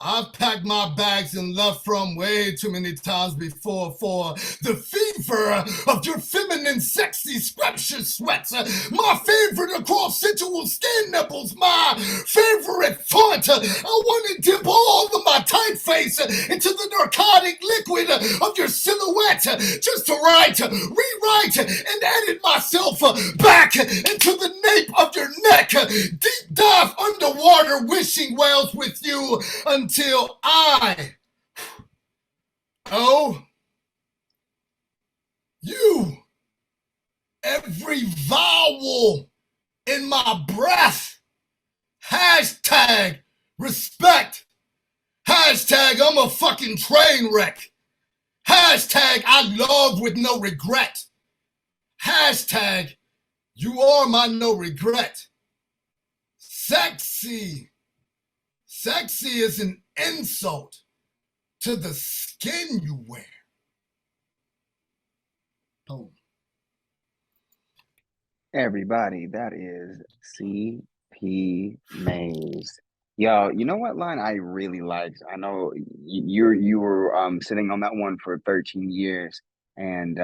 Speaker 3: I've packed my bags and left from way too many times before for the fever of your feminine, sexy, scrumptious sweats. My favorite across sensual skin nipples. My favorite font. I want to dip all of my typeface into the narcotic liquid of your silhouette just to write, rewrite, and edit myself back into the nape of your neck. Deep dive underwater wishing wells with you until I, you, every vowel in my breath, hashtag respect, hashtag I'm a fucking train wreck, hashtag I love with no regret, hashtag you are my no regret. Sexy is an insult to the skin you wear. Boom.
Speaker 1: Everybody, that is C.P. Mays. Yo, you know what line I really liked? I know you were sitting on that one for 13 years, and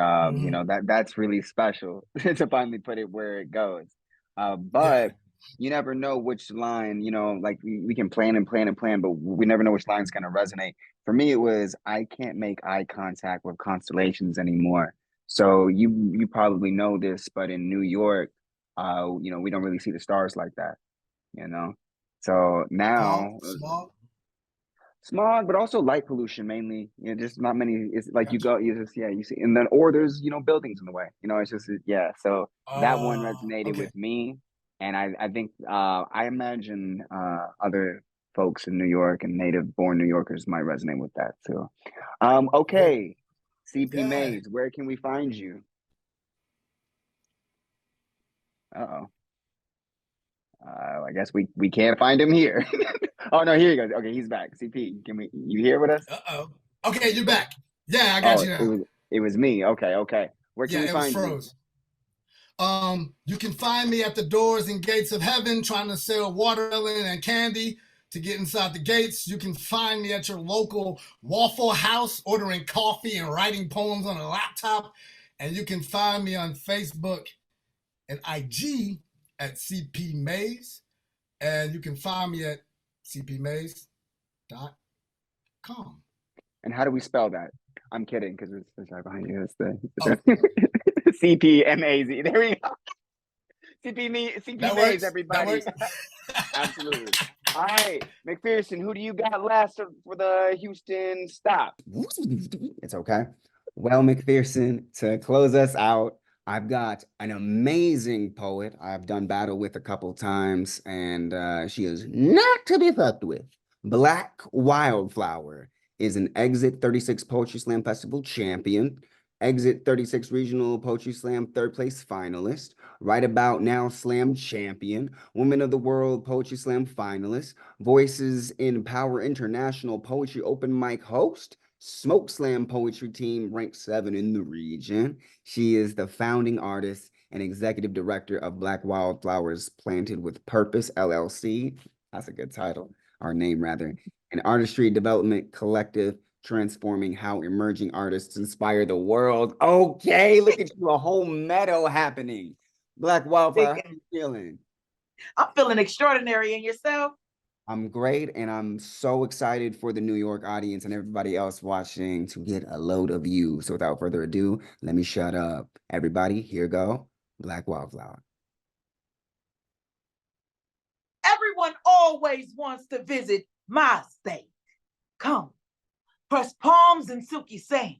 Speaker 1: you know that's really special to finally put it where it goes. But you never know which line, you know, like we can plan and plan and plan, but we never know which line's gonna resonate. For me, it was I can't make eye contact with constellations anymore. So you probably know this, but in New York, you know, we don't really see the stars like that, you know. So now smog, but also light pollution mainly. You know, just not many. It's like you just you see, and then or there's buildings in the way. You know, it's just yeah. So that one resonated with me, and I think I imagine other folks in New York and native born New Yorkers might resonate with that too. Okay, CP Mays, where can we find you? I guess we can't find him here. Oh no, here he goes. Okay, he's back. CP, you here with us?
Speaker 3: Okay, you're back. Yeah, I got you now.
Speaker 1: It was me. Okay. Where can we find you?
Speaker 3: You can find me at the doors and gates of heaven trying to sell watermelon and candy to get inside the gates. You can find me at your local Waffle House ordering coffee and writing poems on a laptop. And you can find me on Facebook and IG at CP Mays. And you can find me at cpmays.com.
Speaker 1: And how do we spell that? I'm kidding, because it's right behind you. It's the CPMAZ. There we go. CP Mays, everybody. Absolutely. All right, McPherson, who do you got last for the Houston stop? It's okay. Well, McPherson, to close us out, I've got an amazing poet I've done battle with a couple times, and she is not to be fucked with. Black Wildflower is an Exit 36 Poetry Slam Festival champion, Exit 36 Regional Poetry Slam third place finalist, Right About Now Slam champion, Women of the World Poetry Slam finalist, Voices in Power International Poetry Open Mic host, Smoke Slam Poetry Team ranked 7 in the region. She is the founding artist and executive director of Black Wildflowers Planted with Purpose, LLC. That's a good title, our name rather. An artistry development collective transforming how emerging artists inspire the world. Okay, look at you, a whole medal happening. Black Wildflower, how you feeling?
Speaker 4: I'm feeling extraordinary. And yourself?
Speaker 1: I'm great, and I'm so excited for the New York audience and everybody else watching to get a load of you. So without further ado, let me shut up. Everybody, here go, Black Wildflower.
Speaker 4: Everyone always wants to visit my state. Come, press palms in silky sand.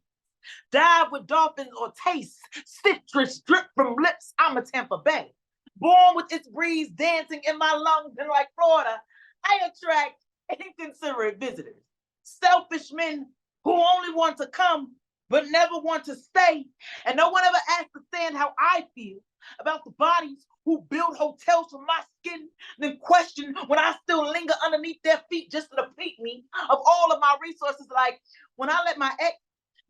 Speaker 4: Dive with dolphins or taste citrus drip from lips. I'm a Tampa Bay. Born with its breeze dancing in my lungs, and like Florida, I attract inconsiderate visitors. Selfish men who only want to come but never want to stay. And no one ever asks to stand how I feel about the bodies who build hotels for my skin, then question when I still linger underneath their feet just to deplete me of all of my resources. Like when I let my ex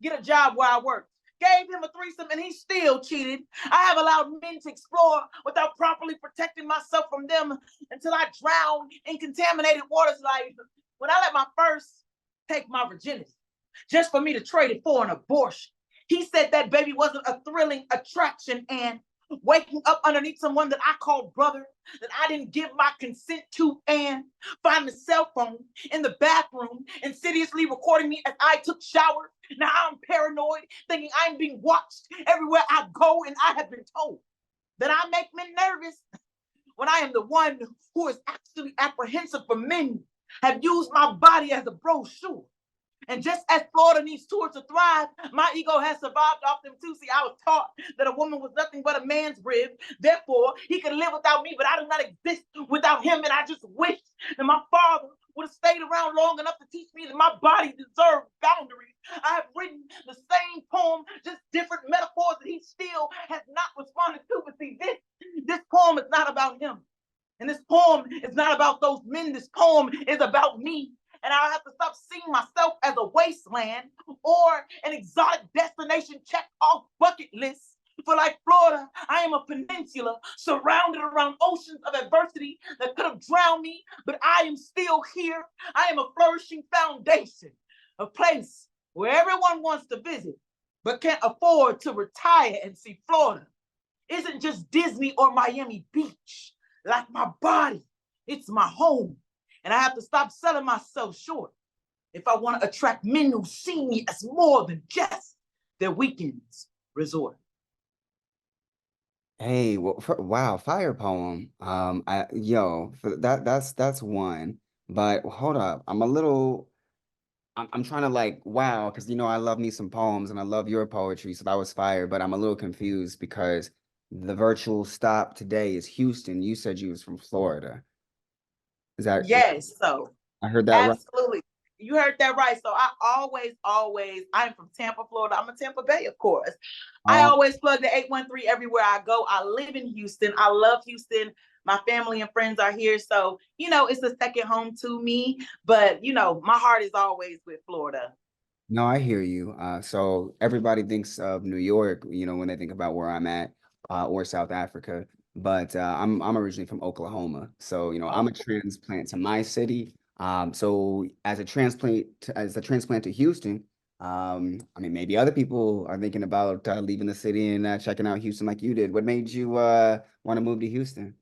Speaker 4: get a job where I work, gave him a threesome and he still cheated. I have allowed men to explore without properly protecting myself from them until I drown in contaminated waters. Like when I let my first take my virginity just for me to trade it for an abortion. He said that baby wasn't a thrilling attraction, and waking up underneath someone that I called brother, that I didn't give my consent to, and find the cell phone in the bathroom, insidiously recording me as I took showers. Now I'm paranoid, thinking I'm being watched everywhere I go, and I have been told that I make men nervous when I am the one who is actually apprehensive for men, have used my body as a brochure. And just as Florida needs tours to thrive, my ego has survived off them too. See, I was taught that a woman was nothing but a man's rib. Therefore, he could live without me, but I do not exist without him. And I just wish that my father would have stayed around long enough to teach me that my body deserved boundaries. I have written the same poem, just different metaphors that he still has not responded to. But see, this poem is not about him. And this poem is not about those men. This poem is about me. And I'll have to stop seeing myself as a wasteland or an exotic destination check off bucket list. For like Florida, I am a peninsula surrounded around oceans of adversity that could have drowned me, but I am still here. I am a flourishing foundation, a place where everyone wants to visit, but can't afford to retire. And see, Florida isn't just Disney or Miami Beach. Like my body, it's my home. And I have to stop selling myself short if I want to attract men who see me as more than just their weekends resort.
Speaker 1: Hey, well, wow, fire poem. That's one. But hold up, I'm trying to like wow, because I love me some poems and I love your poetry, so that was fire. But I'm a little confused because the virtual stop today is Houston. You said you was from Florida. Is that?
Speaker 4: Yes, so
Speaker 1: I heard that right?
Speaker 4: absolutely. You heard that right. So I always, I'm from Tampa, Florida. I'm a Tampa Bay, of course. I always plug the 813 everywhere I go. I live in Houston. I love Houston. My family and friends are here. So, it's a second home to me. But, my heart is always with Florida.
Speaker 1: No, I hear you. So everybody thinks of New York, when they think about where I'm at. or South Africa. But I'm originally from Oklahoma, so I'm a transplant to my city. So as a transplant to Houston, I mean maybe other people are thinking about leaving the city and checking out Houston like you did. What made you want to move to Houston?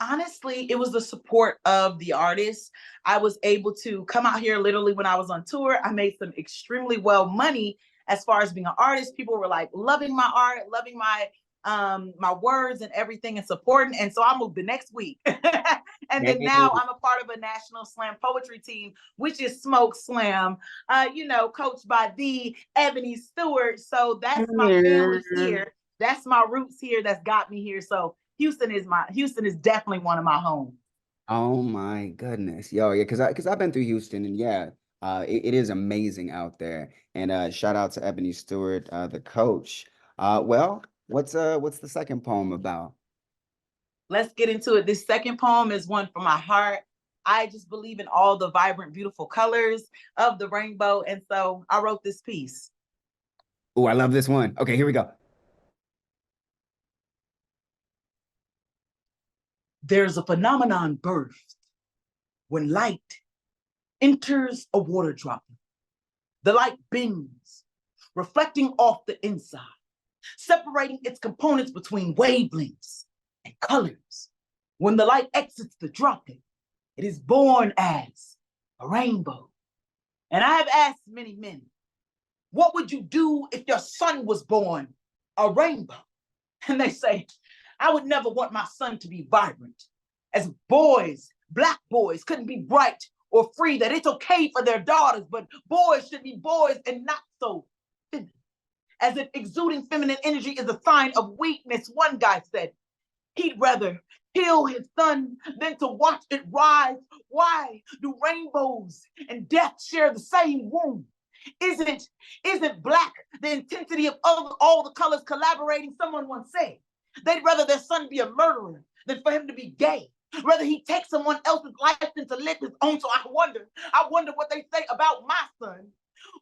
Speaker 4: Honestly, it was the support of the artists. I was able to come out here literally when I was on tour. I made some extremely well money as far as being an artist. People were like loving my art, loving my words and everything and supporting. And so I moved the next week. And then now I'm a part of a national slam poetry team, which is Smoke Slam, coached by the Ebony Stewart. So that's my family here. That's my roots here. That's got me here. So Houston is definitely one of my homes.
Speaker 1: Oh my goodness. Yo, yeah, because I've been through Houston and yeah, it is amazing out there. And shout out to Ebony Stewart, the coach. Well, what's the second poem about?
Speaker 4: Let's get into it. This second poem is one from my heart. I just believe in all the vibrant, beautiful colors of the rainbow. And so I wrote this piece.
Speaker 1: Oh, I love this one. Okay, here we go.
Speaker 4: There's a phenomenon birthed when light enters a water droplet. The light bends, reflecting off the inside, separating its components between wavelengths and colors. When the light exits the droplet, it is born as a rainbow. And I have asked many men, what would you do if your son was born a rainbow? And they say, I would never want my son to be vibrant. As boys, Black boys couldn't be bright or free, that it's okay for their daughters, but boys should be boys and not so feminine. As if exuding feminine energy is a sign of weakness, one guy said. He'd rather kill his son than to watch it rise. Why do rainbows and death share the same womb? Isn't black the intensity of all the colors collaborating? Someone once said they'd rather their son be a murderer than for him to be gay. Rather he take someone else's life than to live his own. So I wonder what they say about my son,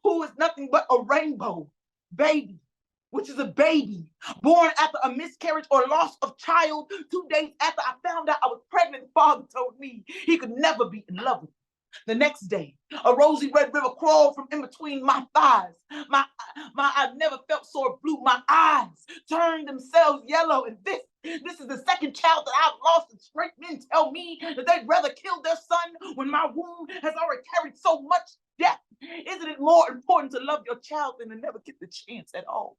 Speaker 4: who is nothing but a rainbow baby, which is a baby born after a miscarriage or loss of child. 2 days after I found out I was pregnant, father told me he could never be in love with me. The next day, a rosy red river crawled from in between my thighs. I've never felt so blue. My eyes turned themselves yellow. And this is the second child that I've lost. And straight men tell me that they'd rather kill their son when my womb has already carried so much death. Isn't it more important to love your child than to never get the chance at all?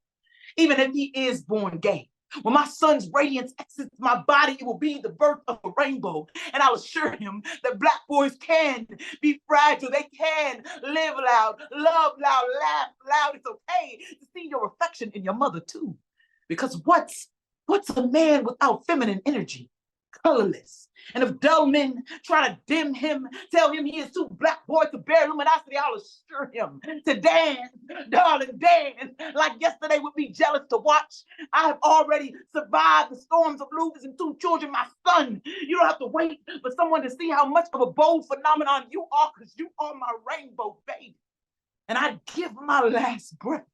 Speaker 4: Even if he is born gay. When my son's radiance exits my body, it will be the birth of a rainbow. And I'll assure him that Black boys can be fragile. They can live loud, love loud, laugh loud. It's okay to see your reflection in your mother too. Because what's a man without feminine energy? Colorless. And if dull men try to dim him, tell him he is too Black boy to bear luminosity, I'll assure him to dance, darling, dance, like yesterday would be jealous to watch. I have already survived the storms of losing and 2 children, my son. You don't have to wait for someone to see how much of a bold phenomenon you are, because you are my rainbow baby. And I'd give my last breath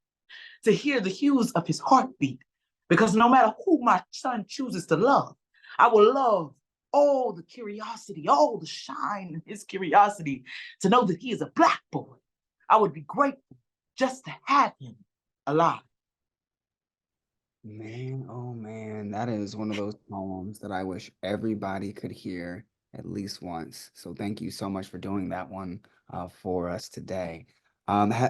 Speaker 4: to hear the hues of his heartbeat, because no matter who my son chooses to love, I will love all the curiosity, all the shine in his curiosity to know that he is a Black boy. I would be grateful just to have him alive.
Speaker 1: Man, oh man, that is one of those poems that I wish everybody could hear at least once. So thank you so much for doing that one for us today.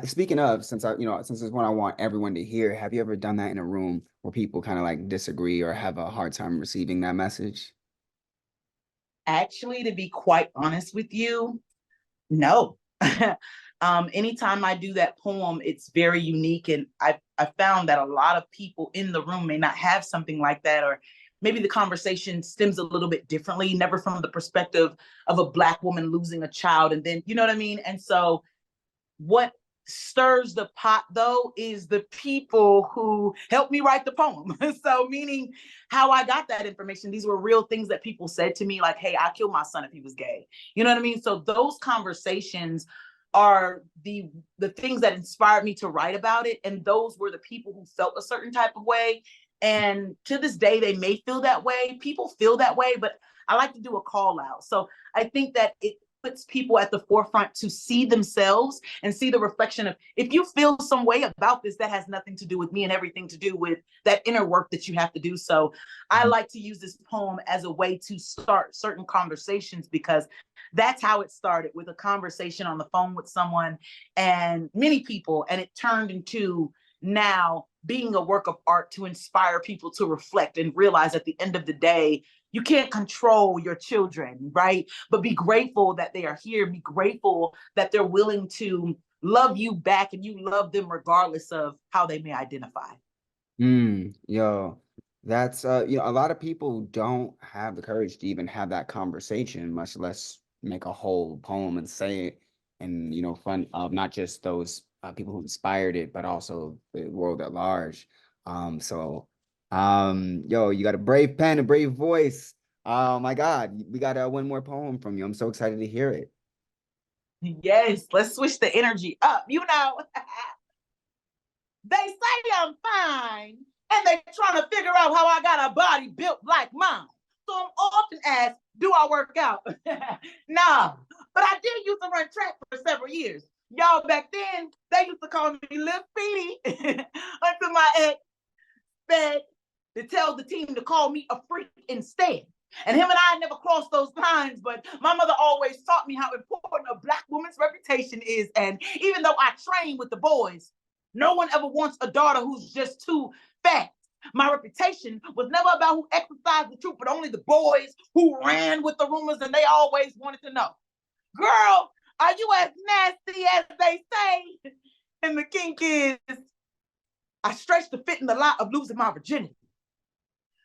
Speaker 1: Speaking of, since it's one I want everyone to hear, have you ever done that in a room where people kind of like disagree or have a hard time receiving that message?
Speaker 4: Actually, to be quite honest with you, no. Anytime I do that poem, it's very unique. And I found that a lot of people in the room may not have something like that, or maybe the conversation stems a little bit differently, never from the perspective of a Black woman losing a child. And then, you know what I mean? And so what stirs the pot though is the people who helped me write the poem. So meaning how I got that information, these were real things that people said to me, like, hey, I killed my son if he was gay. You know what I mean? So those conversations are the things that inspired me to write about it. And those were the people who felt a certain type of way. And to this day, they may feel that way. People feel that way, but I like to do a call out. So I think that it puts people at the forefront to see themselves and see the reflection of, if you feel some way about this, that has nothing to do with me and everything to do with that inner work that you have to do. So I like to use this poem as a way to start certain conversations, because that's how it started, with a conversation on the phone with someone and many people. And it turned into now being a work of art to inspire people to reflect and realize at the end of the day, you can't control your children, right? But be grateful that they are here. Be grateful that they're willing to love you back and you love them regardless of how they may identify.
Speaker 1: Yo, that's a lot of people don't have the courage to even have that conversation, much less make a whole poem and say it. And fun of not just those people who inspired it, but also the world at large. So yo, you got a brave pen, a brave voice. Oh my God, we got one more poem from you. I'm so excited to hear it.
Speaker 4: Yes, let's switch the energy up. They say I'm fine, and they trying to figure out how I got a body built like mine. So I'm often asked, do I work out? Nah, but I did used to run track for several years. Y'all, back then, they used to call me Lil Petey until my ex said to tell the team to call me a freak instead. And him and I never crossed those lines, but my mother always taught me how important a Black woman's reputation is. And even though I train with the boys, no one ever wants a daughter who's just too fat. My reputation was never about who exercised the truth, but only the boys who ran with the rumors, and they always wanted to know, girl, are you as nasty as they say? And the kink is, I stretched to fit in the lot of losing my virginity.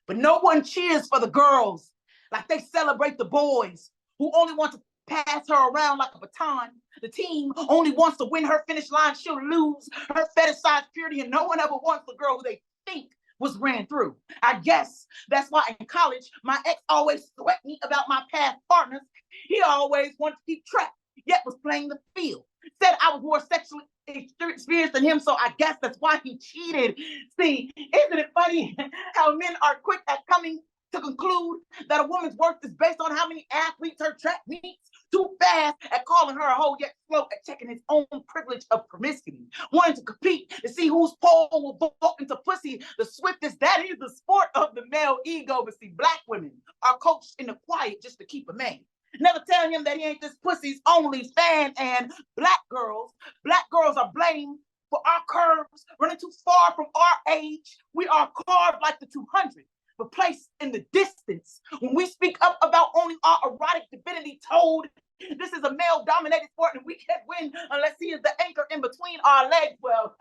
Speaker 4: But no one cheers for the girls like they celebrate the boys who only want to pass her around like a baton. The team only wants to win her finish line. She'll lose her fetishized purity, and no one ever wants the girl who they think was ran through. I guess that's why in college, my ex always sweat me about my past partners. He always wanted to keep track, yet was playing the field. Said I was more sexually experienced than him, so I guess that's why he cheated. See, isn't it funny how men are quick at coming to conclude that a woman's worth is based on how many athletes her track meets? Too fast at calling her a hoe, yet slow at checking his own privilege of promiscuity. Wanting to compete to see whose pole will vote into pussy the swiftest. That is the sport of the male ego. But see, Black women are coached in the quiet just to keep a man. Never tell him that he ain't this pussy's only fan. And black girls are blamed for our curves running too far from our age. We are carved like the 200, but placed in the distance. When we speak up about owning our erotic divinity, told this is a male-dominated sport and we can't win unless he is the anchor in between our legs. Well,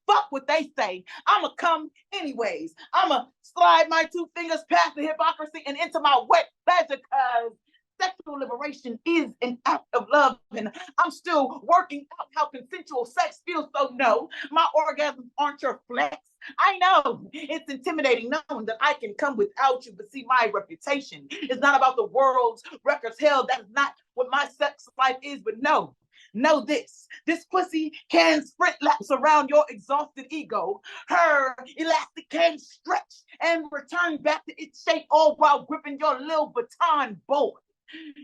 Speaker 4: fuck what they say. I'ma come anyways. I'ma slide my 2 fingers past the hypocrisy and into my wet pleasure, because sexual liberation is an act of love, and I'm still working out how consensual sex feels. So no, my orgasms aren't your flex. I know it's intimidating knowing that I can come without you, but see, my reputation is not about the world's records. Hell, that's not what my sex life is. But no, know this pussy can sprint laps around your exhausted ego. Her elastic can stretch and return back to its shape, all while gripping your little baton boy.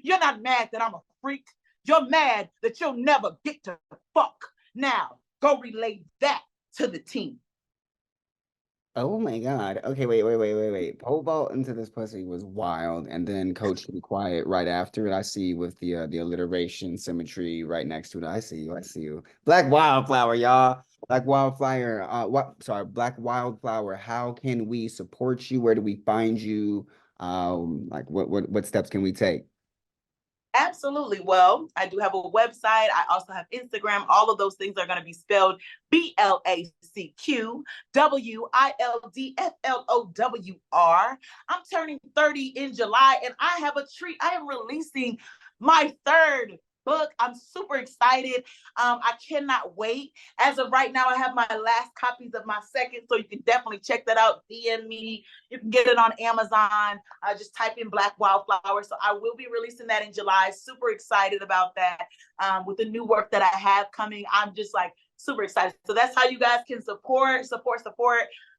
Speaker 4: You're not mad that I'm a freak. You're mad that you'll never get to fuck. Now, go relay that to the team.
Speaker 1: Oh my God. Okay, wait. Pole vault into this pussy was wild, and then Coach Be Quiet right after it. I see you with the alliteration symmetry right next to it. I see you. Black Wildflower, y'all. Black Wildflower. Black Wildflower. How can we support you? Where do we find you? Like what steps can we take?
Speaker 4: Absolutely. Well, I do have a website. I also have Instagram. All of those things are going to be spelled BLACQWILDFLOWR. I'm turning 30 in July, and I have a treat. I am releasing my 3rd book. I'm super excited. I cannot wait. As of right now, I have my last copies of my 2nd, so you can definitely check that out. DM me. You can get it on Amazon. Just type in Black Wildflower. So I will be releasing that in July. Super excited about that. With the new work that I have coming, I'm just like Super excited. So that's how you guys can support.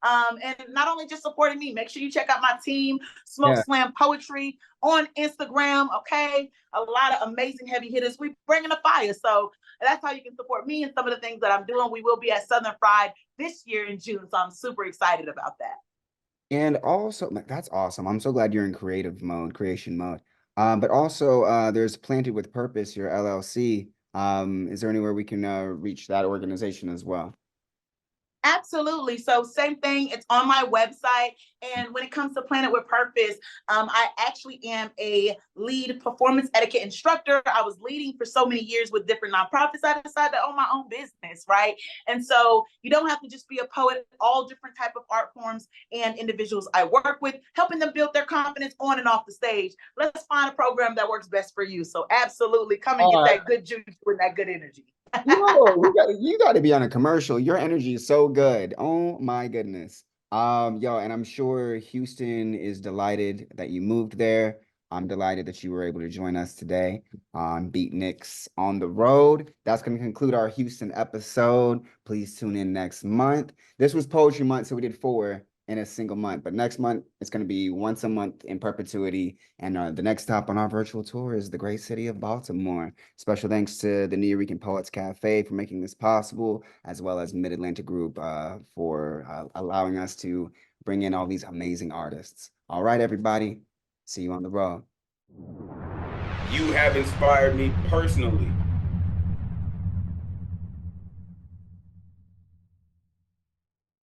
Speaker 4: And not only just supporting me, make sure you check out my team, Smoke Slam Poetry on Instagram. Okay. A lot of amazing heavy hitters. We bringing the fire. So that's how you can support me and some of the things that I'm doing. We will be at Southern Fried this year in June. So I'm super excited about that.
Speaker 1: And also, that's awesome. I'm so glad you're in creation mode. But also, there's Planted with Purpose, your LLC. Is there anywhere we can reach that organization as well?
Speaker 4: Absolutely. So same thing. It's on my website. And when it comes to Planet with Purpose, I actually am a lead performance etiquette instructor. I was leading for so many years with different nonprofits. I decided to own my own business, right? And so you don't have to just be a poet, all different type of art forms and individuals I work with, helping them build their confidence on and off the stage. Let's find a program that works best for you. So absolutely come and get that good juice with that good energy.
Speaker 1: Yo, you got to be on a commercial. Your energy is so good. Oh my goodness. Yo, and I'm sure Houston is delighted that you moved there. I'm delighted that you were able to join us today on Beatnix on the road. That's going to conclude our Houston episode. Please tune in next month. This was Poetry Month, so we did 4 in a single month. But next month, it's going to be once a month in perpetuity. And the next stop on our virtual tour is the great city of Baltimore. Special thanks to the Nuyorican Poets Cafe for making this possible, as well as Mid-Atlantic Group for allowing us to bring in all these amazing artists. All right, everybody. See you on the road.
Speaker 2: You have inspired me personally